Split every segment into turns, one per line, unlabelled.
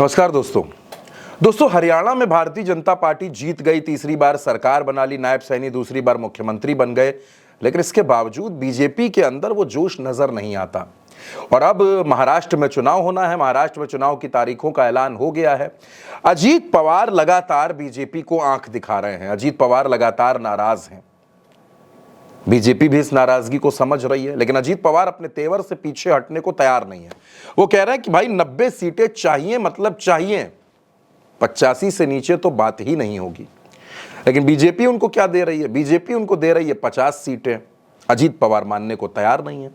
नमस्कार दोस्तों हरियाणा में भारतीय जनता पार्टी जीत गई, तीसरी बार सरकार बना ली, नायब सैनी दूसरी बार मुख्यमंत्री बन गए। लेकिन इसके बावजूद बीजेपी के अंदर वो जोश नजर नहीं आता। और अब महाराष्ट्र में चुनाव होना है, महाराष्ट्र में चुनाव की तारीखों का ऐलान हो गया है। अजीत पवार लगातार बीजेपी को आंख दिखा रहे हैं, अजीत पवार लगातार नाराज हैं। बीजेपी भी इस नाराजगी को समझ रही है, लेकिन अजीत पवार अपने तेवर से पीछे हटने को तैयार नहीं है। वो कह रहे हैं कि भाई 90 सीटें चाहिए, मतलब चाहिए, 85 से नीचे तो बात ही नहीं होगी। लेकिन बीजेपी उनको क्या दे रही है? बीजेपी उनको दे रही है 50 सीटें। अजीत पवार मानने को तैयार नहीं है।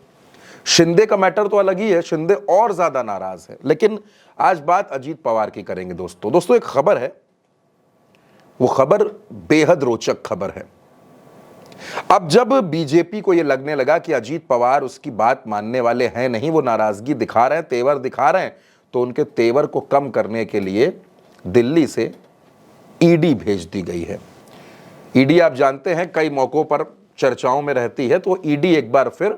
शिंदे का मैटर तो अलग ही है, शिंदे और ज्यादा नाराज है। लेकिन आज बात अजीत पवार की करेंगे दोस्तों एक खबर है, वो खबर बेहद रोचक खबर है। अब जब बीजेपी को यह लगने लगा कि अजीत पवार उसकी बात मानने वाले हैं नहीं, वो नाराजगी दिखा रहे हैं, तेवर दिखा रहे हैं, तो उनके तेवर को कम करने के लिए दिल्ली से ईडी भेज दी गई है। ईडी आप जानते हैं कई मौकों पर चर्चाओं में रहती है, तो ईडी एक बार फिर,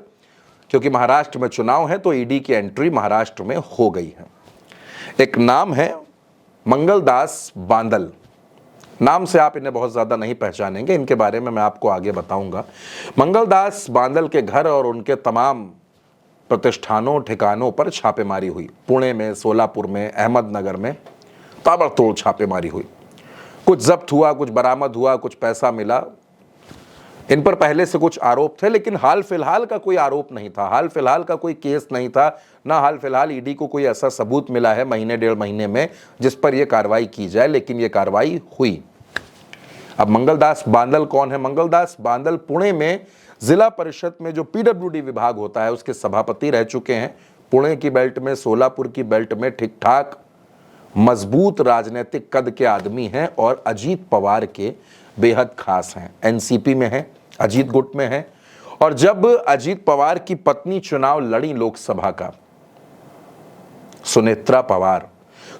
क्योंकि महाराष्ट्र में चुनाव है, तो ईडी की एंट्री महाराष्ट्र में हो गई है। एक नाम है मंगलदास बांदल। नाम से आप इन्हें बहुत ज्यादा नहीं पहचानेंगे, इनके बारे में मैं आपको आगे बताऊंगा। मंगलदास बांदल के घर और उनके तमाम प्रतिष्ठानों ठिकानों पर छापेमारी हुई। पुणे में, सोलापुर में, अहमदनगर में ताबड़तोड़ छापेमारी हुई। कुछ जब्त हुआ, कुछ बरामद हुआ, कुछ पैसा मिला। इन पर पहले से कुछ आरोप थे, लेकिन हाल फिलहाल का कोई आरोप नहीं था, हाल फिलहाल का कोई केस नहीं था, ना हाल फिलहाल ईडी को कोई ऐसा सबूत मिला है महीने डेढ़ महीने में जिस पर यह कार्रवाई की जाए। लेकिन यह कार्रवाई हुई। अब मंगलदास बांदल कौन है? मंगलदास बांदल पुणे में जिला परिषद में जो पीडब्ल्यूडी विभाग होता है उसके सभापति रह चुके हैं। पुणे की बेल्ट में, सोलापुर की बेल्ट में ठीक ठाक मजबूत राजनीतिक कद के आदमी हैं और अजीत पवार के बेहद खास हैं। एनसीपी में हैं, अजीत गुट में हैं। और जब अजीत पवार की पत्नी चुनाव लड़ी लोकसभा का, सुनेत्रा पवार,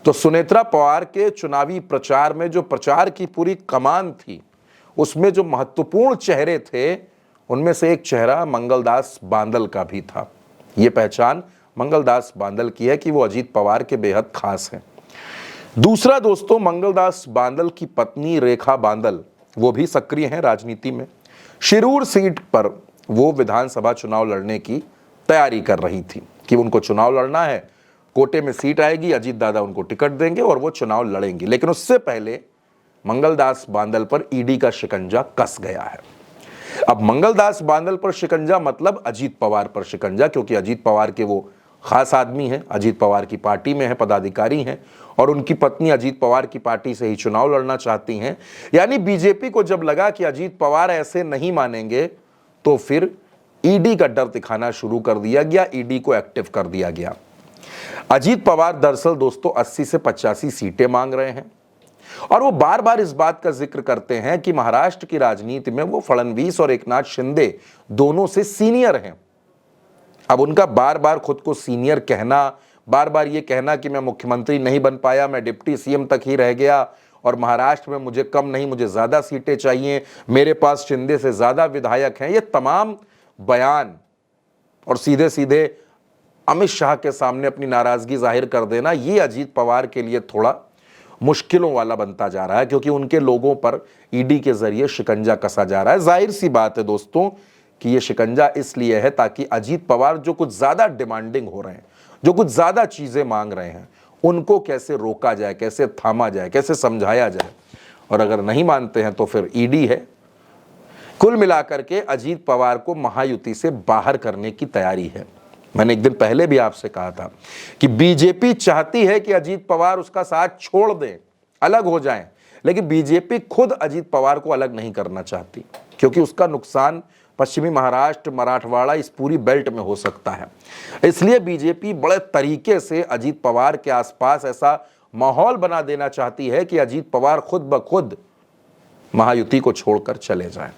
तो सुनेत्रा पवार के चुनावी प्रचार में जो प्रचार की पूरी कमान थी, उसमें जो महत्वपूर्ण चेहरे थे, उनमें से एक चेहरा मंगलदास बांदल का भी था। यह पहचान मंगलदास बांदल की है कि वो अजीत पवार के बेहद खास हैं। दूसरा मंगलदास बांदल की पत्नी रेखा बांदल, वो भी सक्रिय हैं राजनीति में। शिरूर सीट पर वो विधानसभा चुनाव लड़ने की तैयारी कर रही थी कि उनको चुनाव लड़ना है, कोटे में सीट आएगी, अजीत दादा उनको टिकट देंगे और वो चुनाव लड़ेंगी। लेकिन उससे पहले मंगलदास बांदल पर ईडी का शिकंजा कस गया है। अब मंगलदास बांदल पर शिकंजा मतलब अजीत पवार पर शिकंजा, क्योंकि अजीत पवार के वो खास आदमी हैं, अजीत पवार की पार्टी में है, पदाधिकारी हैं, और उनकी पत्नी अजीत पवार की पार्टी से ही चुनाव लड़ना चाहती हैं। यानी बीजेपी को जब लगा कि अजीत पवार ऐसे नहीं मानेंगे, तो फिर ईडी का डर दिखाना शुरू कर दिया गया, ईडी को एक्टिव कर दिया गया। अजीत पवार दरअसल 80 से 85 सीटें मांग रहे हैं और वो बार बार इस बात का जिक्र करते हैं कि महाराष्ट्र की राजनीति में वो फडणवीस और एकनाथ शिंदे दोनों से सीनियर हैं। अब उनका बार बार खुद को सीनियर कहना, बार बार ये कहना कि मैं मुख्यमंत्री नहीं बन पाया, मैं डिप्टी सीएम तक ही रह गया और महाराष्ट्र में मुझे कम नहीं, मुझे ज्यादा सीटें चाहिए, मेरे पास शिंदे से ज्यादा विधायक हैं, ये तमाम बयान और सीधे सीधे अमित शाह के सामने अपनी नाराजगी जाहिर कर देना, ये अजीत पवार के लिए थोड़ा मुश्किलों वाला बनता जा रहा है, क्योंकि उनके लोगों पर ईडी के जरिए शिकंजा कसा जा रहा है। जाहिर सी बात है दोस्तों कि ये शिकंजा इसलिए है ताकि अजीत पवार जो कुछ ज्यादा डिमांडिंग हो रहे हैं, जो कुछ ज्यादा चीजें मांग रहे हैं, उनको कैसे रोका जाए, कैसे थामा जाए, कैसे समझाया जाए। और अगर नहीं मानते हैं तो फिर ईडी है। कुल मिलाकर के अजीत पवार को महायुति से बाहर करने की तैयारी है। मैंने एक दिन पहले भी आपसे कहा था कि बीजेपी चाहती है कि अजीत पवार उसका साथ छोड़ दें, अलग हो जाएं, लेकिन बीजेपी खुद अजीत पवार को अलग नहीं करना चाहती, क्योंकि उसका नुकसान पश्चिमी महाराष्ट्र, मराठवाड़ा, इस पूरी बेल्ट में हो सकता है। इसलिए बीजेपी बड़े तरीके से अजीत पवार के आसपास ऐसा माहौल बना देना चाहती है कि अजीत पवार खुद ब खुद महायुति को छोड़कर चले जाएं।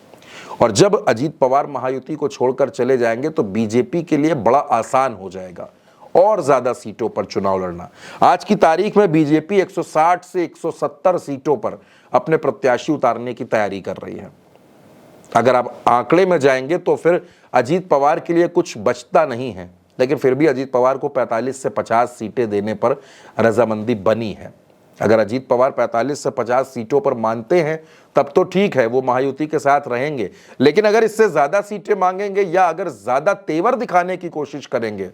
और जब अजीत पवार महायुति को छोड़कर चले जाएंगे तो बीजेपी के लिए बड़ा आसान हो जाएगा और ज्यादा सीटों पर चुनाव लड़ना। आज की तारीख में बीजेपी 160 से 170 सीटों पर अपने प्रत्याशी उतारने की तैयारी कर रही है। अगर आप आंकड़े में जाएंगे तो फिर अजीत पवार के लिए कुछ बचता नहीं है, लेकिन फिर भी अजीत पवार को 45 से 50 सीटें देने पर रजामंदी बनी है। अगर अजीत पवार 45 से 50 सीटों पर मानते हैं तब तो ठीक है, वो महायुति के साथ रहेंगे। लेकिन अगर इससे ज्यादा सीटें मांगेंगे या अगर ज्यादा तेवर दिखाने की कोशिश करेंगे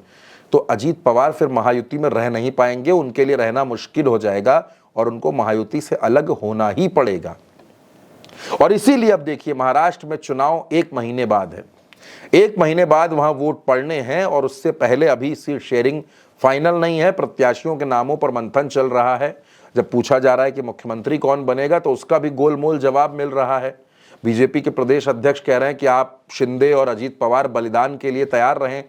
तो अजीत पवार फिर महायुति में रह नहीं पाएंगे, उनके लिए रहना मुश्किल हो जाएगा और उनको महायुति से अलग होना ही पड़ेगा। और इसीलिए अब देखिए, महाराष्ट्र में चुनाव 1 महीने बाद है, 1 महीने बाद वहां वोट पड़ने हैं और उससे पहले अभी सीट शेयरिंग फाइनल नहीं है। प्रत्याशियों के नामों पर मंथन चल रहा है। जब पूछा जा रहा है कि मुख्यमंत्री कौन बनेगा तो उसका भी गोलमोल जवाब मिल रहा है। बीजेपी के प्रदेश अध्यक्ष कह रहे हैं कि आप शिंदे और अजीत पवार बलिदान के लिए तैयार रहें,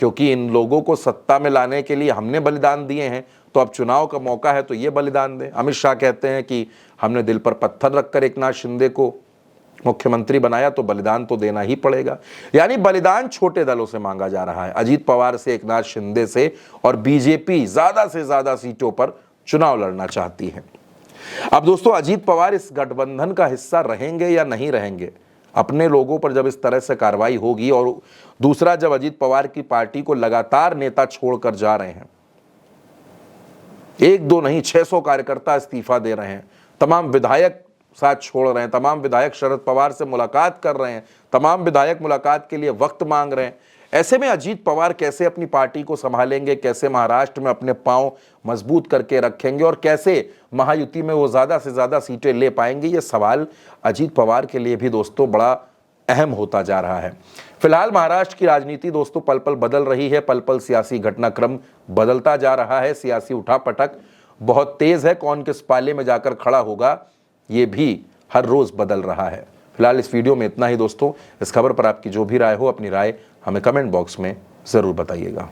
क्योंकि इन लोगों को सत्ता में लाने के लिए हमने बलिदान दिए हैं, तो अब चुनाव का मौका है तो ये बलिदान दें। अमित शाह कहते हैं कि हमने दिल पर पत्थर रखकर एकनाथ शिंदे को मुख्यमंत्री बनाया तो बलिदान तो देना ही पड़ेगा। यानी बलिदान छोटे दलों से मांगा जा रहा है, अजीत पवार से, एकनाथ शिंदे से, और बीजेपी ज्यादा से ज्यादा सीटों पर चुनाव लड़ना चाहती है। अब दोस्तों, अजीत पवार इस गठबंधन का हिस्सा रहेंगे या नहीं रहेंगे? अपने लोगों पर जब इस तरह से कार्रवाई होगी, और दूसरा जब अजीत पवार की पार्टी को लगातार नेता छोड़कर जा रहे हैं, 1-2 नहीं 600 कार्यकर्ता इस्तीफा दे रहे हैं, तमाम विधायक साथ छोड़ रहे हैं, तमाम विधायक शरद पवार से मुलाकात कर रहे हैं, तमाम विधायक मुलाकात के लिए वक्त मांग रहे हैं, ऐसे में अजीत पवार कैसे अपनी पार्टी को संभालेंगे, कैसे महाराष्ट्र में अपने पांव मजबूत करके रखेंगे और कैसे महायुति में वो ज्यादा से ज्यादा सीटें ले पाएंगे? ये सवाल अजीत पवार के लिए भी दोस्तों बड़ा अहम होता जा रहा है। फिलहाल महाराष्ट्र की राजनीति दोस्तों पल पल बदल रही है, पल पल सियासी घटनाक्रम बदलता जा रहा है, सियासी उठापटक बहुत तेज है, कौन किस पाले में जाकर खड़ा होगा ये भी हर रोज बदल रहा है। फिलहाल इस वीडियो में इतना ही दोस्तों। इस खबर पर आपकी जो भी राय हो, अपनी राय हमें कमेंट बॉक्स में जरूर बताइएगा।